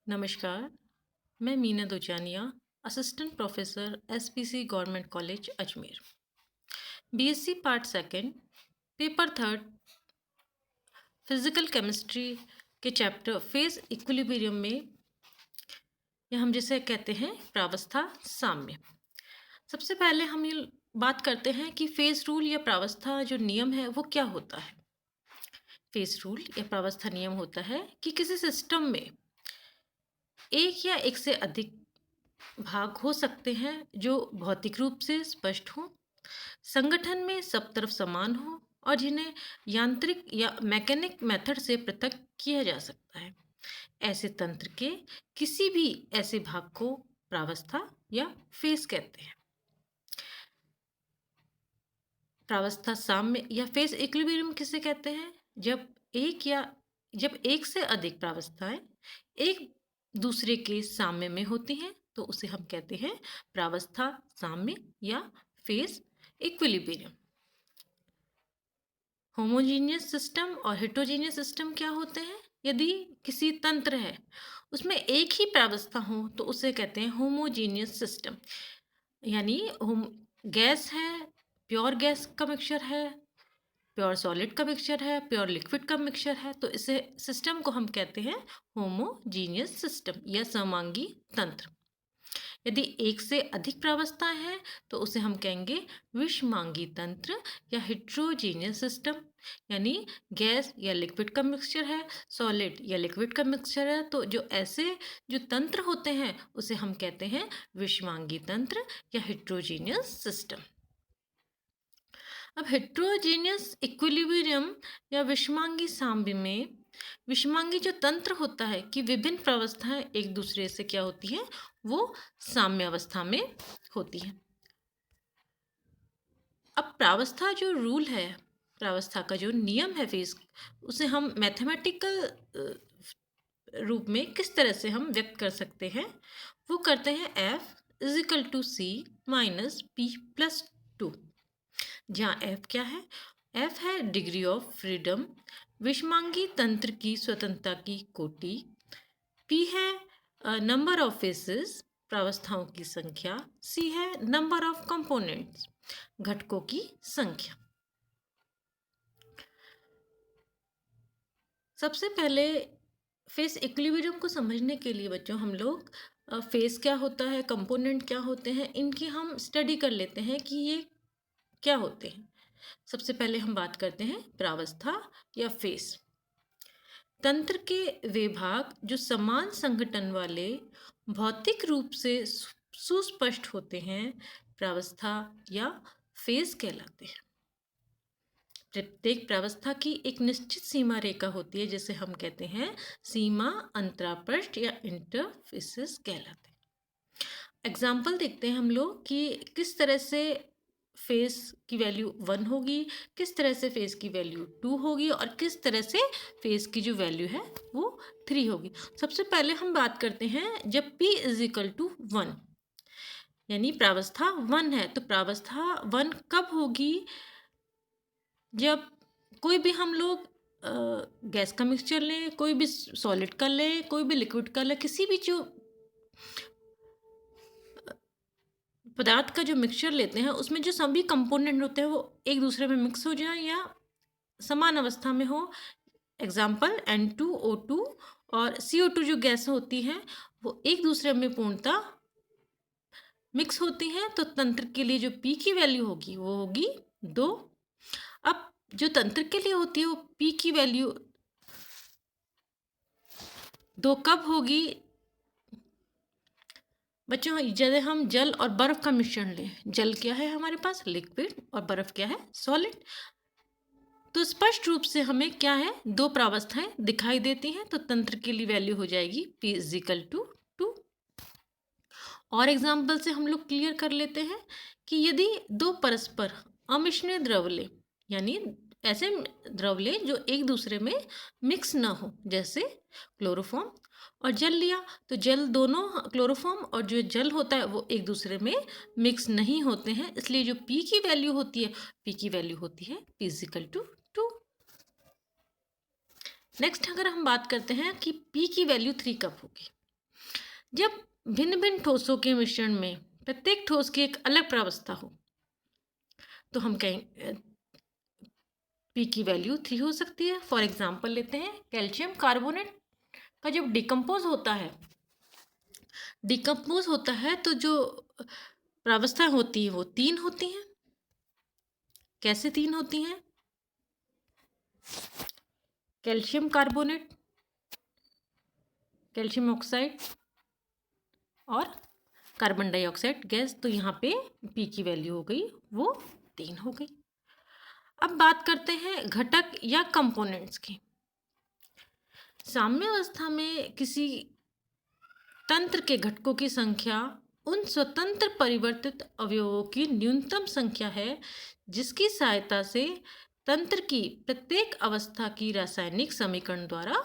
नमस्कार, मैं Meena Dochania, assistant professor SPC government college Ajmer. BSc part second, paper third, physical chemistry के chapter phase equilibrium में, या हम जिसे कहते हैं प्रावस्था साम्य। सबसे पहले हम ये बात करते हैं कि फेज रूल या प्रावस्था जो नियम है वो क्या होता है। फेज रूल या प्रावस्था नियम होता है कि किसी सिस्टम में एक या एक से अधिक भाग हो सकते हैं जो भौतिक रूप से स्पष्ट हों, संगठन में सब तरफ समान हो और जिन्हें यांत्रिक या मैकेनिक मेथड से पृथक किया जा सकता है। ऐसे तंत्र के किसी भी ऐसे भाग को प्रावस्था या फेस कहते हैं। प्रावस्था साम्य या फेस इक्विलिब्रियम किसे कहते हैं? जब एक से अधिक प्रावस्थाएं एक दूसरे के साम्य में होती हैं तो उसे हम कहते हैं प्रावस्था साम्य या फेस इक्विलिब्रियम। होमोजीनियस सिस्टम और हेटेरोजीनियस सिस्टम क्या होते हैं? यदि किसी तंत्र है उसमें एक ही प्रावस्था हो तो उसे कहते हैं होमोजीनियस सिस्टम। यानी होम गैस है, प्योर गैस का मिक्सचर है, प्योर सॉलिड का मिक्सचर है, प्योर लिक्विड का मिक्सचर है, तो इसे सिस्टम को हम कहते हैं होमोजीनियस सिस्टम या समांगी तंत्र। यदि एक से अधिक प्रावस्थाएं हैं तो उसे हम कहेंगे विषमांगी तंत्र या हेट्रोजीनियस सिस्टम। यानी गैस या लिक्विड का मिक्सचर है, सॉलिड या लिक्विड का मिक्सचर है, तो जो तंत्र होते हैं उसे हम कहते हैं विषमांगी तंत्र या हेट्रोजीनियस सिस्टम। अब हेट्रोजीनियस इक्विलिब्रियम या विषमांगी साम्य में विषमांगी जो तंत्र होता है कि विभिन्न प्रावस्थाएं एक दूसरे से क्या होती हैं, वो साम्य अवस्था में होती हैं। अब प्रावस्था जो रूल है, प्रावस्था का जो नियम है फेस, उसे हम मैथमेटिकल रूप में किस तरह से हम व्यक्त कर सकते हैं, वो करते हैं F = C - P+2। जहाँ F क्या है? F है डिग्री ऑफ फ्रीडम, विषमांगी तंत्र की स्वतंत्रता की कोटि। P है नंबर ऑफ फेसेस, प्रावस्थाओं की संख्या। C है नंबर ऑफ कंपोनेंट्स, घटकों की संख्या। सबसे पहले फेस इक्विलिब्रियम को समझने के लिए बच्चों हम लोग फेस क्या होता है, कंपोनेंट क्या होते हैं, इनकी हम स्टडी कर लेते हैं कि ये क्या होते हैं। सबसे पहले हम बात करते हैं प्रावस्था या फेस। तंत्र के वे भाग जो समान संगठन वाले भौतिक रूप से सुस्पष्ट होते हैं प्रावस्था या फेस कहलाते हैं। प्रत्येक प्रावस्था की एक निश्चित सीमा रेखा होती है जिसे हम कहते हैं सीमा अंतरापृष्ठ या इंटरफेसेस कहलाते हैं। एग्जाम्पल देखते हैं हम लोग कि किस तरह से फेस की वैल्यू 1 होगी, किस तरह से फेस की वैल्यू 2 होगी और किस तरह से फेस की जो वैल्यू है वो 3 होगी। सबसे पहले हम बात करते हैं जब P = 1, यानी प्रावस्था 1 है, तो प्रावस्था 1 कब होगी? जब कोई भी हम लोग गैस का मिक्सचर लें, कोई भी सॉलिड का लें, कोई भी लिक्विड का लें, किसी भी जो पदार्थ का जो मिक्सचर लेते हैं उसमें जो सभी कंपोनेंट होते हैं वो एक दूसरे में मिक्स हो जाए या समान अवस्था में हो। एग्जाम्पल N2O2 और CO2 जो गैस होती हैं वो एक दूसरे में पूर्णतः मिक्स होती हैं, तो तंत्र के लिए जो P की वैल्यू होगी वो होगी 2। अब जो तंत्र के लिए होती है वो P की वैल्यू 2 कब होगी बच्चों? यदि हम जल और बर्फ का मिश्रण लें, जल क्या है हमारे पास? लिक्विड, और बर्फ क्या है? सॉलिड। तो स्पष्ट रूप से हमें क्या है, 2 प्रावस्थाएं दिखाई देती हैं, तो तंत्र के लिए वैल्यू हो जाएगी P = 2। और एग्जाम्पल से हम लोग क्लियर कर लेते हैं कि यदि 2 परस्पर अमिश्रित द्रव लें, यानी ऐसे द्रव लें जो एक दूसरे में मिक्स ना हो, जैसे क्लोरोफॉर्म और जल लिया, तो जल दोनों क्लोरोफॉर्म और जो जल होता है वो एक दूसरे में मिक्स नहीं होते हैं, इसलिए जो P की वैल्यू होती है, P की वैल्यू होती है P = 2। नेक्स्ट अगर हम बात करते हैं कि P की वैल्यू 3 कब होगी, जब भिन्न भिन्न ठोसों के मिश्रण में प्रत्येक ठोस की एक अलग प्रावस्था हो तो हम कहें पी की वैल्यू 3 हो सकती है। फॉर एग्जांपल लेते हैं, कैल्शियम कार्बोनेट का जब डिकम्पोज होता है तो जो प्रावस्था होती है वो 3 होती हैं। कैसे 3 होती हैं? कैल्शियम कार्बोनेट, कैल्शियम ऑक्साइड और कार्बन डाइऑक्साइड गैस, तो यहाँ पे पी की वैल्यू हो गई वो 3 हो गई। अब बात करते हैं घटक या कंपोनेंट्स की। साम्यावस्था में किसी तंत्र के घटकों की संख्या उन स्वतंत्र परिवर्तित अवयवों की न्यूनतम संख्या है जिसकी सहायता से तंत्र की प्रत्येक अवस्था की रासायनिक समीकरण द्वारा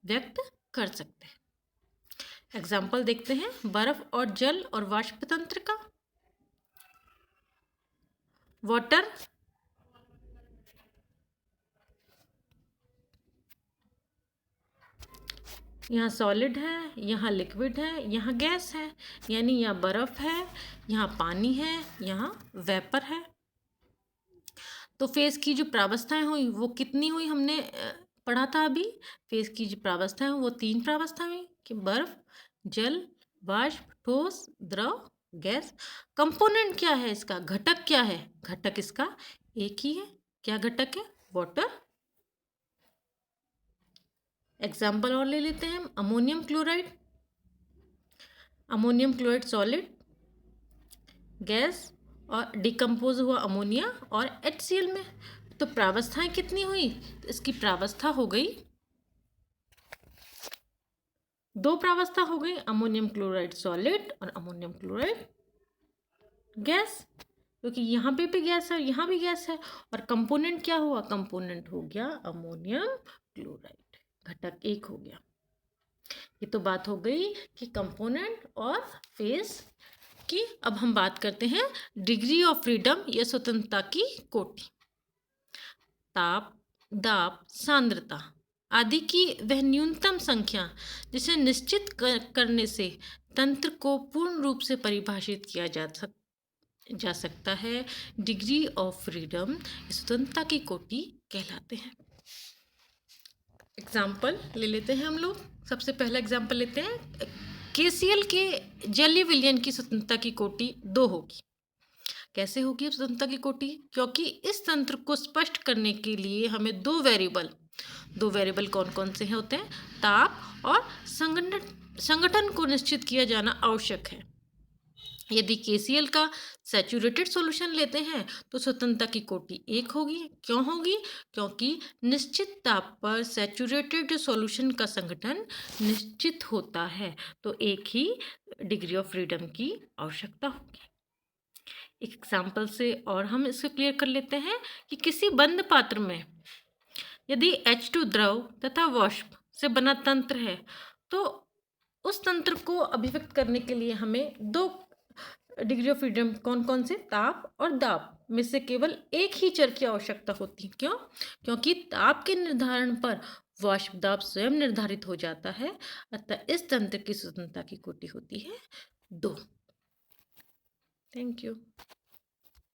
व्यक्त कर सकते हैं। एग्जाम्पल देखते हैं, बर्फ और जल और वाष्प तंत्र का। वाटर यहाँ सॉलिड है, यहाँ लिक्विड है, यहाँ गैस है, यानी यहाँ बर्फ है, यहाँ पानी है, यहाँ वेपर है। तो फेस की जो प्रावस्थाएं हुई वो कितनी हुई, हमने पढ़ा था अभी। फेस की जो प्रावस्थाएं वो 3 प्रावस्था हुई कि बर्फ, जल, वाष्प, ठोस, द्रव, गैस। कंपोनेंट क्या है इसका, घटक क्या है? घटक इसका एक ही है। क्या घटक है? वाटर। एग्जाम्पल और ले लेते हैं, अमोनियम क्लोराइड सॉलिड गैस और डिकम्पोज हुआ अमोनिया और HCl में। तो प्रावस्थाएं कितनी हुई? तो इसकी प्रावस्था हो गई 2 प्रावस्था हो गई, अमोनियम क्लोराइड सॉलिड और अमोनियम क्लोराइड गैस, क्योंकि यहाँ पे भी गैस है, यहाँ भी गैस है। और कंपोनेंट क्या हुआ? कंपोनेंट हो गया अमोनियम क्लोराइड, घटक एक हो गया। ये तो बात हो गई कि कंपोनेंट और फेस की। अब हम बात करते हैं डिग्री ऑफ फ्रीडम या स्वतंत्रता की कोटि। ताप, दाब, सांद्रता आदि की वह न्यूनतम संख्या जिसे निश्चित करने से तंत्र को पूर्ण रूप से परिभाषित किया जा सकता है, डिग्री ऑफ फ्रीडम स्वतंत्रता की कोटि कहलाते हैं। एग्जाम्पल ले लेते हैं हम लोग। सबसे पहला एग्जाम्पल लेते हैं, KCl के जलीय विलयन की स्वतंत्रता की कोटि 2 होगी। कैसे होगी स्वतंत्रता की कोटि? क्योंकि इस तंत्र को स्पष्ट करने के लिए हमें दो वेरिएबल कौन कौन से होते हैं? ताप और संगठन को निश्चित किया जाना आवश्यक है। यदि KCl का सैचुरेटेड सॉल्यूशन लेते हैं तो स्वतंत्रता की कोटि 1 होगी। क्यों होगी? क्योंकि निश्चित ताप पर सैचुरेटेड सॉल्यूशन का संगठन निश्चित होता है, तो एक ही डिग्री ऑफ फ्रीडम की आवश्यकता होगी। एक एग्जाम्पल से और हम इसको क्लियर कर लेते हैं कि किसी बंद पात्र में यदि H2 द्रव तथा वाष्प से बना तंत्र है तो उस तंत्र को अभिव्यक्त करने के लिए हमें 2 डिग्री ऑफ फ्रीडम कौन कौन से? ताप और दाब में से केवल एक ही चर की आवश्यकता होती है। क्यों? क्योंकि ताप के निर्धारण पर वाष्प दाब स्वयं निर्धारित हो जाता है, अतः इस तंत्र की स्वतंत्रता की कोटि होती है 2। Thank you.